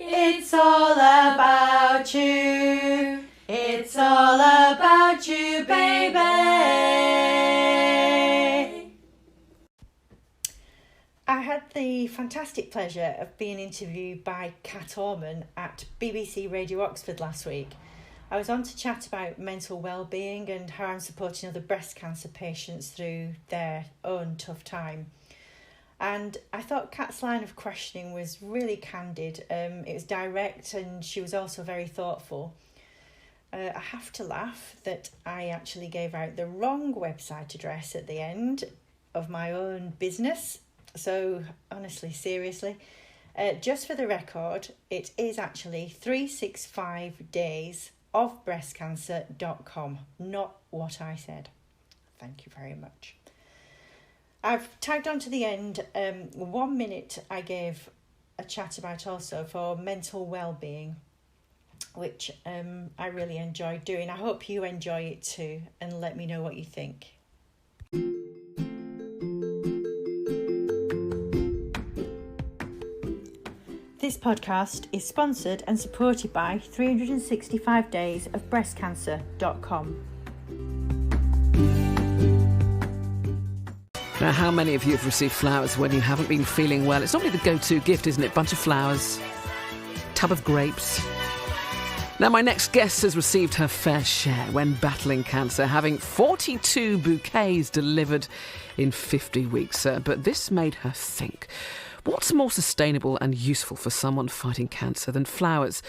It's all about you. It's all about you, baby. I had the fantastic pleasure of being interviewed by Kat Orman at BBC Radio Oxford last week. I was on to chat about mental well-being and how I'm supporting other breast cancer patients through their own tough time. And I thought Kat's line of questioning was really candid. It was direct and she was also very thoughtful. I have to laugh that I actually gave out the wrong website address at the end of my own business. So honestly, seriously, just for the record, it is actually 365daysofbreastcancer.com, not what I said. Thank you very much. I've tagged on to the end 1 minute I gave a chat about also for mental well-being, which I really enjoyed doing. I hope you enjoy it too, and let me know what you think. This podcast is sponsored and supported by 365daysofbreastcancer.com. Now, how many of you have received flowers when you haven't been feeling well? It's normally the go-to gift, isn't it? Bunch of flowers, tub of grapes. Now, my next guest has received her fair share when battling cancer, having 42 bouquets delivered in 50 weeks. But this made her think, what's more sustainable and useful for someone fighting cancer than flowers?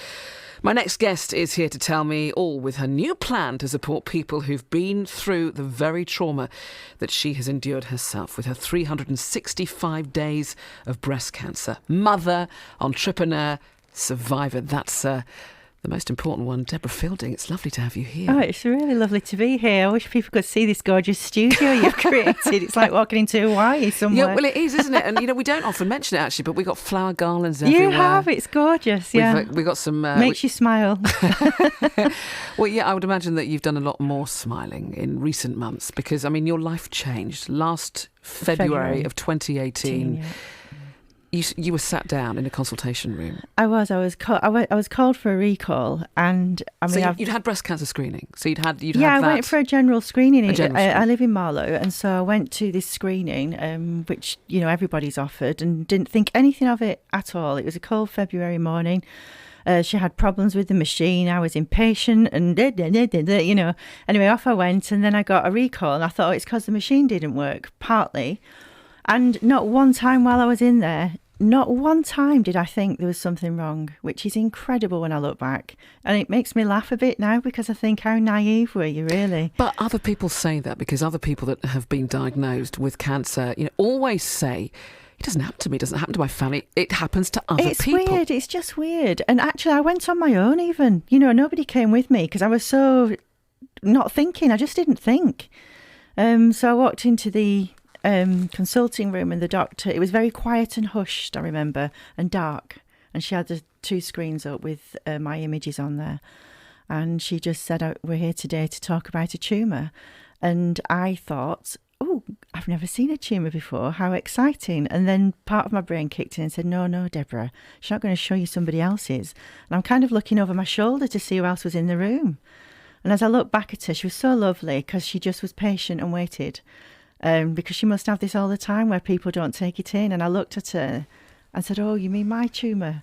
My next guest is here to tell me all with her new plan to support people who've been through the very trauma that she has endured herself with her 365 days of breast cancer. Mother, entrepreneur, survivor. That's the most important one. Deborah Fielding, it's lovely to have you here. Oh, it's really lovely to be here. I wish people could see this gorgeous studio you've created. It's like walking into Hawaii somewhere. Yeah, well, it is, isn't it? And, we don't often mention it, actually, but we've got flower garlands everywhere. You have. It's gorgeous, yeah. We've got some... Makes you smile. Well, yeah, I would imagine that you've done a lot more smiling in recent months because, your life changed. Last February of 2018... Yeah. You were sat down in a consultation room. I was called for a recall, and you'd had breast cancer screening. So you'd had I went for a general screening. I live in Marlow, and so I went to this screening, which everybody's offered, and didn't think anything of it at all. It was a cold February morning. She had problems with the machine. I was impatient and Anyway, off I went, and then I got a recall, and I thought it's because the machine didn't work, partly. And not one time while I was in there, not one time did I think there was something wrong, which is incredible when I look back. And it makes me laugh a bit now because I think, how naive were you, really? But other people say that because other people that have been diagnosed with cancer, always say, it doesn't happen to me, it doesn't happen to my family, it happens to other people. It's weird, it's just weird. And actually, I went on my own even. Nobody came with me because I was so not thinking. I just didn't think. So I walked into the consulting room, and the doctor, it was very quiet and hushed, I remember, and dark, and she had the 2 screens up with my images on there, and she just said, we're here today to talk about a tumour. And I thought, oh, I've never seen a tumour before, how exciting. And then part of my brain kicked in and said, no, Deborah, she's not going to show you somebody else's. And I'm kind of looking over my shoulder to see who else was in the room. And as I look back at her, she was so lovely because she just was patient and waited. Because she must have this all the time where people don't take it in. And I looked at her and said, oh, you mean my tumour?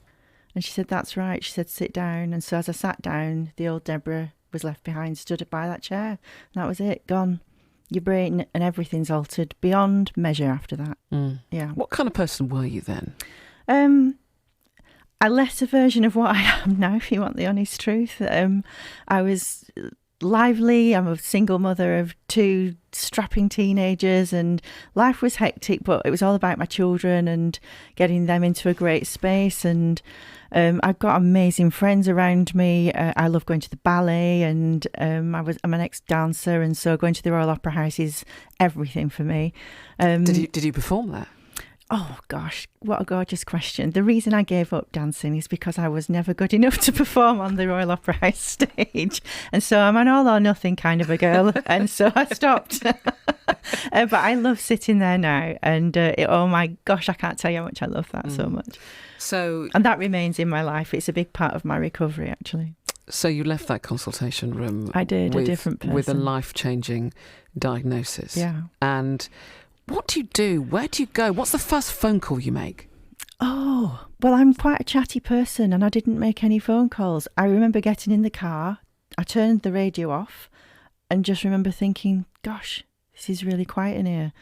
And she said, that's right. She said, sit down. And so as I sat down, the old Deborah was left behind, stood by that chair. And that was it, gone. Your brain and everything's altered beyond measure after that. Mm. Yeah. What kind of person were you then? A lesser version of what I am now, if you want the honest truth. I was lively. I'm a single mother of 2 strapping teenagers, and life was hectic, but it was all about my children and getting them into a great space. And I've got amazing friends around me. I love going to the ballet, and I'm an ex-dancer, and so going to the Royal Opera House is everything for me. Did you perform there? Oh gosh, what a gorgeous question. The reason I gave up dancing is because I was never good enough to perform on the Royal Opera House stage. And so I'm an all or nothing kind of a girl. And so I stopped. But I love sitting there now. And oh my gosh, I can't tell you how much I love that so much. And that remains in my life. It's a big part of my recovery, actually. So you left that consultation room. I did, a different person. With a life-changing diagnosis. Yeah. And what do you do? Where do you go? What's the first phone call you make? Oh, well, I'm quite a chatty person and I didn't make any phone calls. I remember getting in the car, I turned the radio off and just remember thinking, gosh, this is really quiet in here.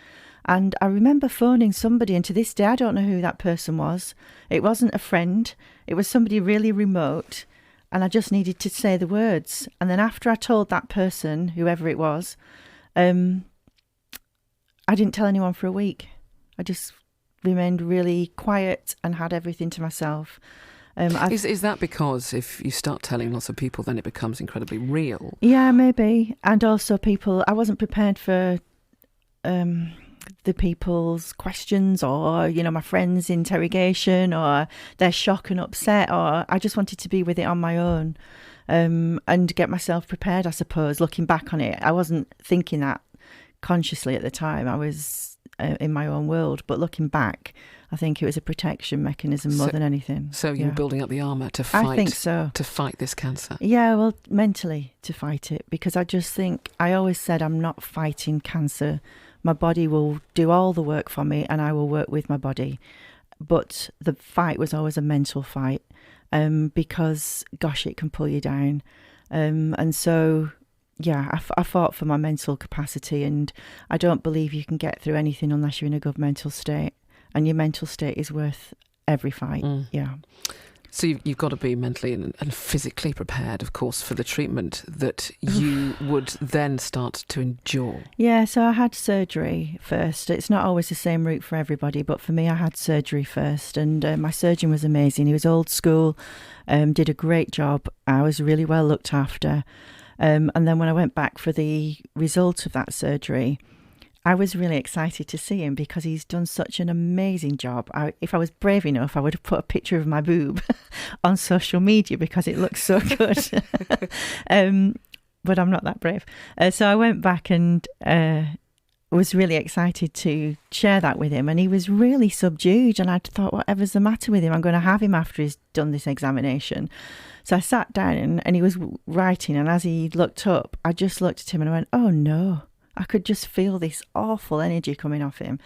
And I remember phoning somebody, and to this day, I don't know who that person was. It wasn't a friend. It was somebody really remote. And I just needed to say the words. And then after I told that person, whoever it was, I didn't tell anyone for a week. I just remained really quiet and had everything to myself. Is that because if you start telling lots of people, then it becomes incredibly real? Yeah, maybe. And also I wasn't prepared for the people's questions or, my friends' interrogation or their shock and upset, or I just wanted to be with it on my own and get myself prepared, I suppose. Looking back on it, I wasn't thinking that consciously at the time. I was in my own world, but looking back, I think it was a protection mechanism more than anything. So you were building up the armour to fight. I think so. To fight this cancer. Yeah, well, mentally to fight it, because I just think I always said I'm not fighting cancer. My body will do all the work for me, and I will work with my body. But the fight was always a mental fight, because gosh, it can pull you down, and so. Yeah, I fought for my mental capacity, and I don't believe you can get through anything unless you're in a good mental state, and your mental state is worth every fight. Yeah. So you've got to be mentally and physically prepared, of course, for the treatment that you would then start to endure. Yeah, so I had surgery first. It's not always the same route for everybody, but for me, I had surgery first, and my surgeon was amazing. He was old school, did a great job. I was really well looked after. And then when I went back for the result of that surgery, I was really excited to see him because he's done such an amazing job. If I was brave enough, I would have put a picture of my boob on social media because it looks so good. But I'm not that brave. So I went back and was really excited to share that with him. And he was really subdued. And I thought, whatever's the matter with him, I'm going to have him after he's done this examination. So I sat down and he was writing, and as he looked up, I just looked at him and I went, oh no. I could just feel this awful energy coming off him.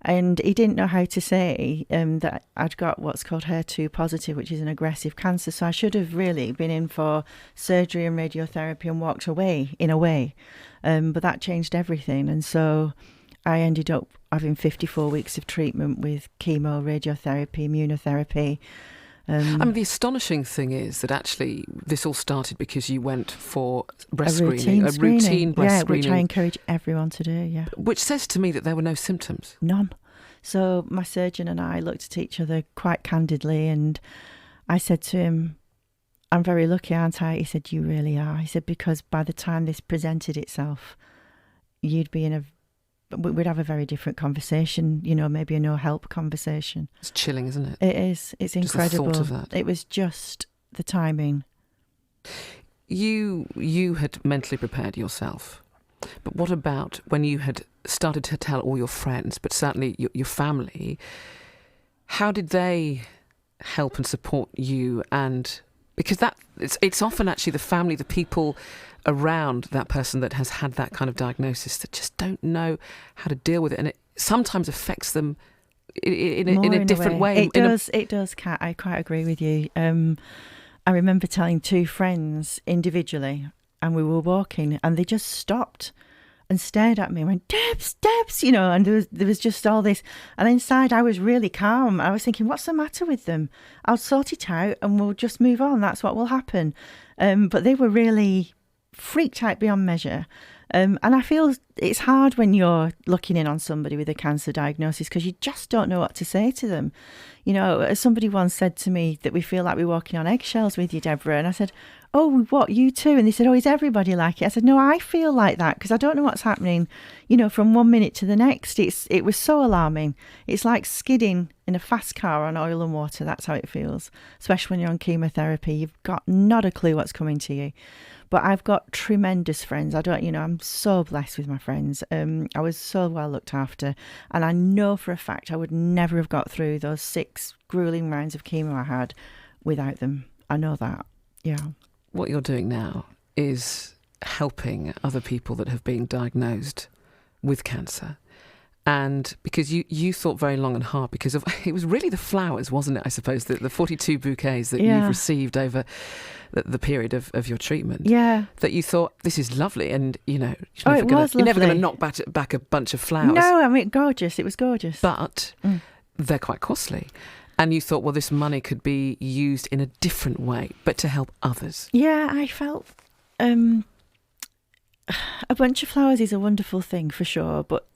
And he didn't know how to say that I'd got what's called HER2 positive, which is an aggressive cancer. So I should have really been in for surgery and radiotherapy and walked away, in a way. But that changed everything. And so I ended up having 54 weeks of treatment with chemo, radiotherapy, immunotherapy. The astonishing thing is that actually this all started because you went for breast screening, a routine breast screening. Which I encourage everyone to do, yeah. Which says to me that there were no symptoms. None. So my surgeon and I looked at each other quite candidly, and I said to him, I'm very lucky, aren't I? He said, you really are. He said, because by the time this presented itself, we'd have a very different conversation, maybe a no help conversation. It's chilling, isn't it? It is. It's incredible. Just the thought of that. It was just the timing. You had mentally prepared yourself. But what about when you had started to tell all your friends, but certainly your family, how did they help and support you? And because it's often actually the family, the people around that person that has had that kind of diagnosis that just don't know how to deal with it, and it sometimes affects them in a different way. It does, Kat. I quite agree with you. I remember telling two friends individually, and we were walking, and they just stopped and stared at me and went, Debs, and there was just all this. And inside I was really calm. I was thinking, what's the matter with them? I'll sort it out and we'll just move on. That's what will happen. But they were really freaked out beyond measure. And I feel it's hard when you're looking in on somebody with a cancer diagnosis because you just don't know what to say to them. Somebody once said to me that we feel like we're walking on eggshells with you, Deborah. And I said, oh, what, you too? And they said, oh, is everybody like it? I said, no, I feel like that because I don't know what's happening, you know, from 1 minute to the next. It was so alarming. It's like skidding in a fast car on oil and water. That's how it feels, especially when you're on chemotherapy. You've got not a clue what's coming to you. But I've got tremendous friends. I'm so blessed with my friends. I was so well looked after. And I know for a fact I would never have got through those 6 grueling rounds of chemo I had without them. I know that. Yeah. What you're doing now is helping other people that have been diagnosed with cancer. And because you thought very long and hard, because it was really the flowers, wasn't it, I suppose, the 42 bouquets that you've received over the period of your treatment. Yeah. That you thought, this is lovely, and, you know, you're never going to knock back a bunch of flowers. No, I mean, gorgeous. It was gorgeous. But they're quite costly. And you thought, well, this money could be used in a different way, but to help others. Yeah, I felt a bunch of flowers is a wonderful thing for sure, but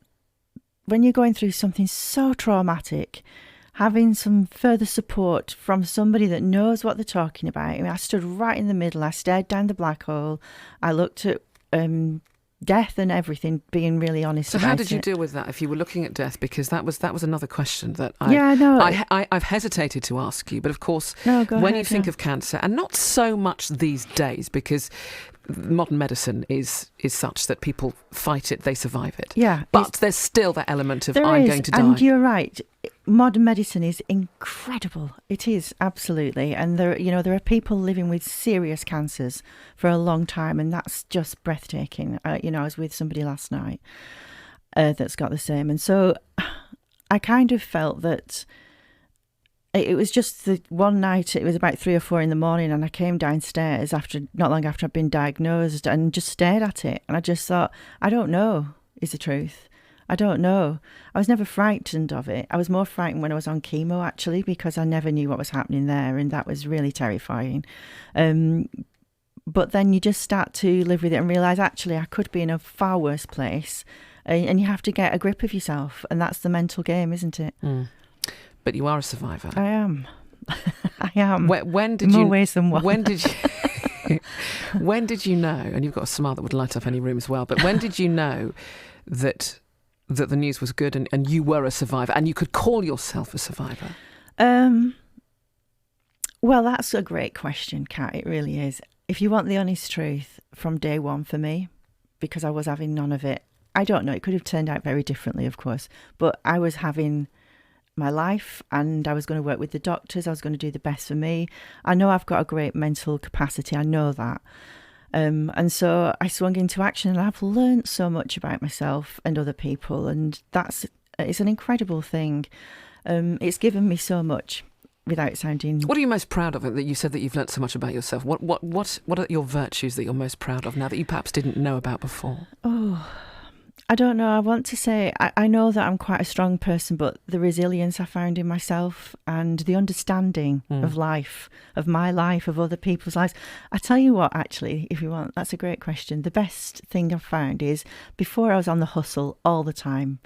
when you're going through something so traumatic, having some further support from somebody that knows what they're talking about. I mean, I stood right in the middle. I stared down the black hole. I looked at death and everything, being really honest about it. So how did you deal with that if you were looking at death? Because that was another question that I've hesitated to ask you. But of course, when you think of cancer, and not so much these days, because modern medicine is such that people fight it, they survive it. Yeah. But there's still that element of I'm going to die. And you're right. Modern medicine is incredible. It is, absolutely. And there are people living with serious cancers for a long time, and that's just breathtaking. I was with somebody last night that's got the same. And so I kind of felt that it was just the one night, it was about 3 or 4 in the morning, and I came downstairs not long after I'd been diagnosed, and just stared at it. And I just thought, I don't know, is the truth. I don't know. I was never frightened of it. I was more frightened when I was on chemo, actually, because I never knew what was happening there, and that was really terrifying. But then you just start to live with it and realise, actually, I could be in a far worse place, and you have to get a grip of yourself, and that's the mental game, isn't it? Mm. But you are a survivor. I am. I am. When did More ways than one. When did you? When did you know? And you've got a smile that would light up any room as well. But when did you know that the news was good and you were a survivor and you could call yourself a survivor? Well, that's a great question, Kat. It really is. If you want the honest truth, from day one for me, because I was having none of it. I don't know. It could have turned out very differently, of course. But I was having my life, and I was going to work with the doctors. I was going to do the best for me. I know I've got a great mental capacity. I know that. And so I swung into action, and I've learned so much about myself and other people, and it's an incredible thing. It's given me so much without sounding... What are you most proud of? That you said that you've learnt so much about yourself. What are your virtues that you're most proud of now that you perhaps didn't know about before? Oh, I don't know. I want to say, I know that I'm quite a strong person, but the resilience I found in myself and the understanding of life, of my life, of other people's lives. I tell you what, actually, if you want, that's a great question. The best thing I've found is before I was on the hustle all the time,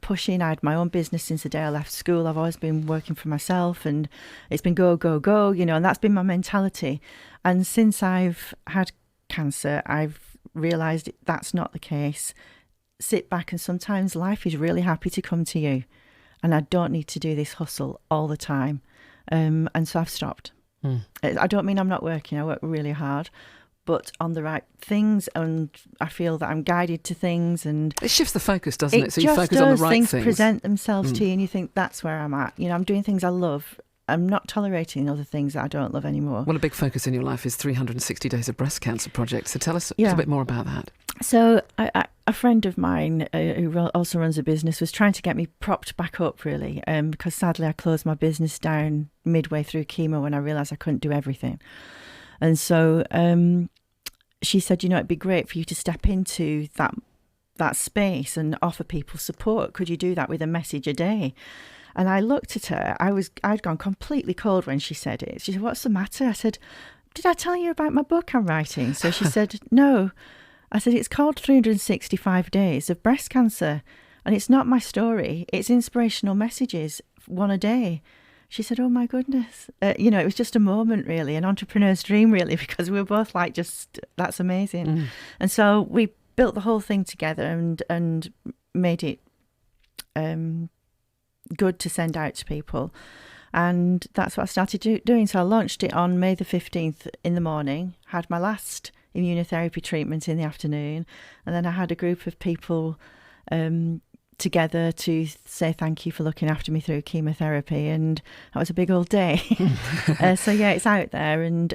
pushing. I had my own business since the day I left school. I've always been working for myself, and it's been go, go, go, and that's been my mentality. And since I've had cancer, I've realised that's not the case. Sit back, and sometimes life is really happy to come to you, and I don't need to do this hustle all the time, and so I've stopped. I don't mean I'm not working. I work really hard, but on the right things, and I feel that I'm guided to things, and it shifts the focus, doesn't it? So you just focus on the right things things. Present themselves to you, and you think that's where I'm at. I'm doing things I love. I'm not tolerating other things that I don't love anymore. Well, a big focus in your life is 360 Days of Breast Cancer Project. So tell us a little bit more about that. So a friend of mine who also runs a business was trying to get me propped back up, really, because sadly I closed my business down midway through chemo when I realised I couldn't do everything. And so she said, it'd be great for you to step into that space and offer people support. Could you do that with a message a day? And I looked at her. I'd gone completely cold when she said it. She said, "What's the matter?" I said, "Did I tell you about my book I'm writing?" So she said, "No." I said, "It's called 365 Days of Breast Cancer. And it's not my story. It's inspirational messages, one a day." she said, oh my goodness. It was just a moment, really, an entrepreneur's dream, really, because we were both like, just, that's amazing. And so we built the whole thing together and made it good to send out to people. And that's what I started doing. So I launched it on May the 15th in the morning, had my last immunotherapy treatment in the afternoon, and then I had a group of people together to say thank you for looking after me through chemotherapy, and that was a big old day. So yeah, it's out there, and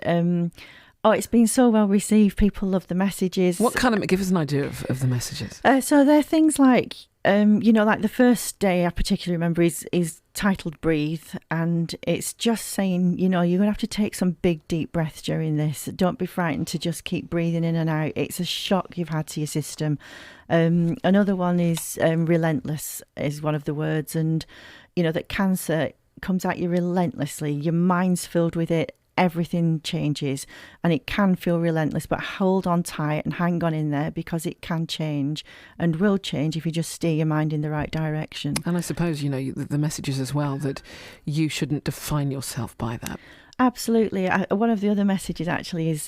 it's been so well received. People love the messages. What kind of, give us an idea of the messages? So they're things like, like the first day I particularly remember is titled Breathe, and it's just saying, you're going to have to take some big deep breaths during this. Don't be frightened to just keep breathing in and out. It's a shock you've had to your system. Another one is relentless is one of the words, and that cancer comes at you relentlessly. Your mind's filled with it. Everything changes, and it can feel relentless, but hold on tight and hang on in there, because it can change and will change if you just steer your mind in the right direction. And I suppose, the message is as well that you shouldn't define yourself by that. Absolutely. One of the other messages actually is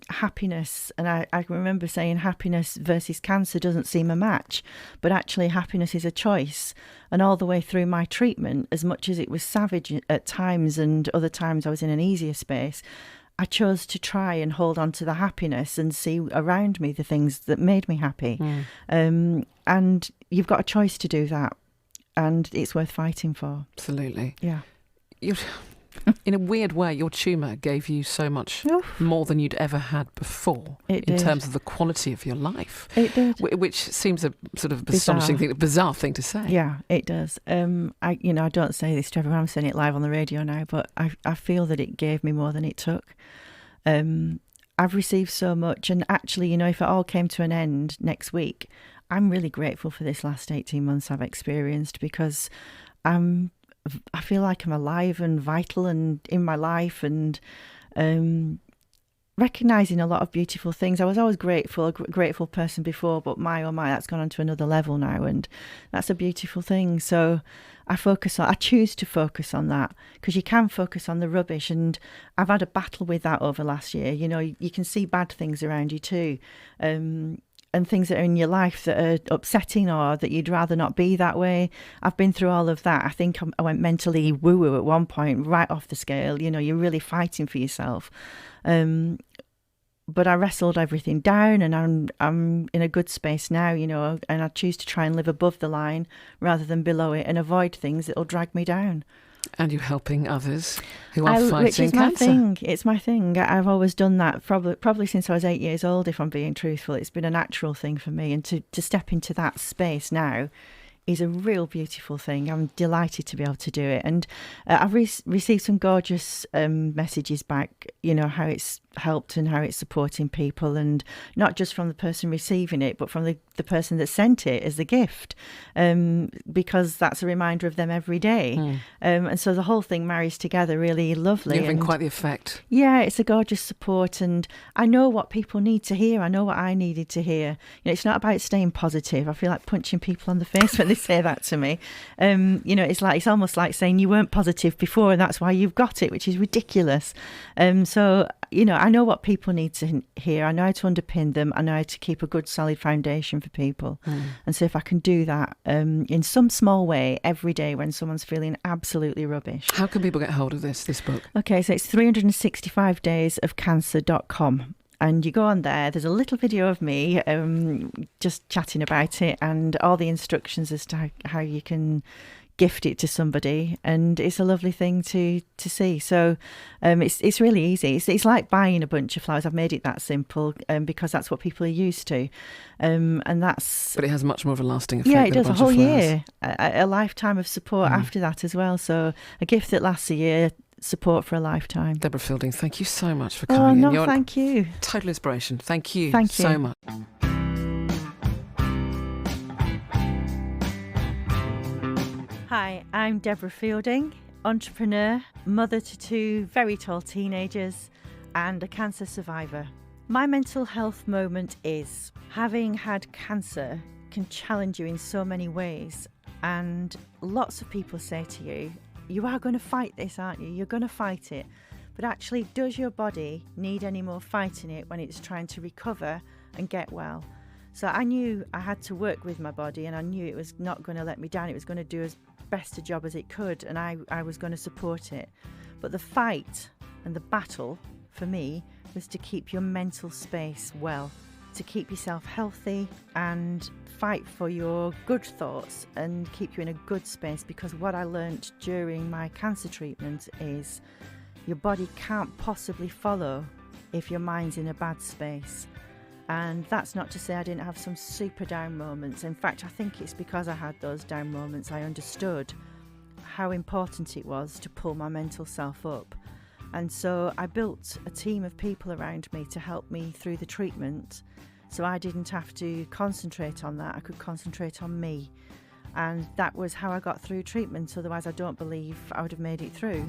happiness. And I remember saying happiness versus cancer doesn't seem a match, but actually happiness is a choice. And all the way through my treatment, as much as it was savage at times and other times I was in an easier space, I chose to try and hold on to the happiness and see around me the things that made me happy. And you've got a choice to do that. And it's worth fighting for. Absolutely. Yeah. In a weird way, your tumour gave you so much more than you'd ever had before in terms of the quality of your life. It did. Which seems a sort of bizarre thing to say. Yeah, it does. I don't say this to everyone. I'm saying it live on the radio now, but I feel that it gave me more than it took. I've received so much, and actually, if it all came to an end next week, I'm really grateful for this last 18 months I've experienced, because I feel like I'm alive and vital and in my life, and recognising a lot of beautiful things. I was always grateful, a grateful person before, but my, that's gone on to another level now, and that's a beautiful thing. So I choose to focus on that, because you can focus on the rubbish, and I've had a battle with that over last year. You can see bad things around you too. And things that are in your life that are upsetting, or that you'd rather not be that way. I've been through all of that. I think I went mentally woo-woo at one point, right off the scale. You're really fighting for yourself. But I wrestled everything down, and I'm in a good space now, and I choose to try and live above the line rather than below it, and avoid things that will drag me down. And you're helping others who are fighting which is cancer. My thing. It's my thing. I've always done that, probably since I was 8 years old, if I'm being truthful. It's been a natural thing for me. And to step into that space now is a real beautiful thing. I'm delighted to be able to do it. And I've received some gorgeous messages back, how it's helped and how it's supporting people, and not just from the person receiving it, but from the person that sent it as a gift, because that's a reminder of them every day. And so the whole thing marries together really lovely. You're having quite the effect. Yeah, it's a gorgeous support, and I know what people need to hear. I know what I needed to hear. It's not about staying positive. I feel like punching people on the face when they say that to me. It's almost like saying you weren't positive before and that's why you've got it, which is ridiculous. So I know what people need to hear. I know how to underpin them. I know how to keep a good solid foundation for people. And so if I can do that in some small way every day when someone's feeling absolutely rubbish. How can people get hold of this book? Okay, so it's 365daysofcancer.com. And you go on there, there's a little video of me just chatting about it, and all the instructions as to how you can gift it to somebody, and it's a lovely thing to see. So it's really easy. It's like buying a bunch of flowers. I've made it that simple because that's what people are used to, and that's. But it has much more of a lasting effect. Yeah, it does. A a whole year, a lifetime of support after that as well. So a gift that lasts a year. Support for a lifetime. Deborah Fielding, thank you so much for coming in. No, thank you. Total inspiration. Thank you so much. Hi, I'm Deborah Fielding, entrepreneur, mother to 2 very tall teenagers, and a cancer survivor. My mental health moment is having had cancer can challenge you in so many ways, and lots of people say to you, you are going to fight this, aren't you? You're going to fight it. But actually, does your body need any more fighting it when it's trying to recover and get well? So I knew I had to work with my body, and I knew it was not going to let me down. It was going to do as best a job as it could, and I was going to support it. But the fight and the battle for me was to keep your mental space well, to keep yourself healthy and fight for your good thoughts and keep you in a good space. Because what I learnt during my cancer treatment is your body can't possibly follow if your mind's in a bad space. And that's not to say I didn't have some super down moments. In fact, I think it's because I had those down moments I understood how important it was to pull my mental self up. And so I built a team of people around me to help me through the treatment, so I didn't have to concentrate on that. I could concentrate on me. And that was how I got through treatment. Otherwise, I don't believe I would have made it through.